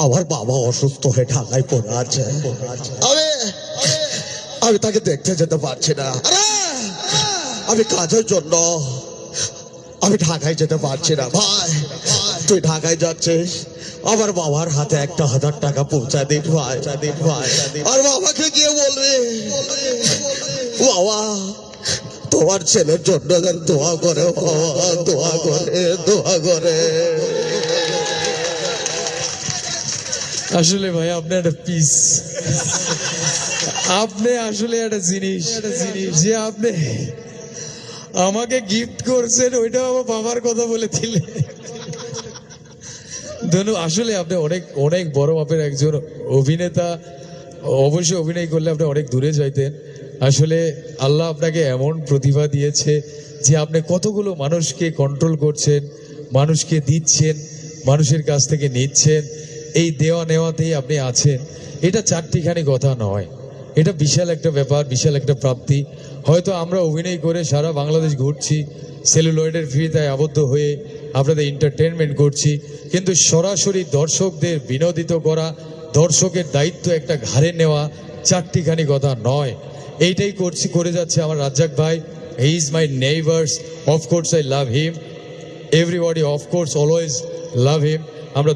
আমার বাবা অসুস্থ হয়ে ঢাকায় পড়ে আছে। আমি আমি তাকে দেখতে যেতে পারছি না। আমি কাজের জন্য আমি ঢাকায় যেতে পারছি না। ভাই, তুই ঢাকায় যাচ্ছিস, আমার বাবার হাতে 1,000 টাকা পৌঁছা দিন ভাই। আর বাবাকে গিয়ে বলবি, বাবা তোমার ছেলের জন্য দোয়া করে, বাবা দোয়া করে। আসলে ভাই আপনি একটা পিস, আপনি আসলে একটা জিনিস যে আপনি আমাকে গিফট করছেন, ওইটা আমার বাবার কথা বলে দিলে। আসলে আপনি অনেক অনেক বড় মাপের একজন অভিনেতা। অবশ্যই অভিনয় করলে আপনি অনেক দূরে যাইতেন। আসলে আল্লাহ আপনাকে এমন প্রতিভা দিয়েছে যে আপনি কতগুলো মানুষকে কন্ট্রোল করছেন, মানুষকে দিচ্ছেন, মানুষের কাছ থেকে নিচ্ছেন। এই দেওয়া নেওয়াতেই আপনি আছেন। এটা চারটিখানি কথা নয়, এটা বিশাল একটা ব্যাপার, বিশাল একটা প্রাপ্তি। হয়তো আমরা অভিনয় করে সারা বাংলাদেশ ঘুরছি, সেলুলয়েডের ফিতায় আবদ্ধ হয়ে আপনাদের এন্টারটেনমেন্ট করছি, কিন্তু সরাসরি দর্শকদের বিনোদিত করা, দর্শকের দায়িত্ব একটা ঘাড়ে নেওয়া চারটিখানি কথা নয়। এইটাই করে যাচ্ছে আমার রাজ্জাক ভাই। He is my neighbours, of course I love him, everybody of course always love him. আমরা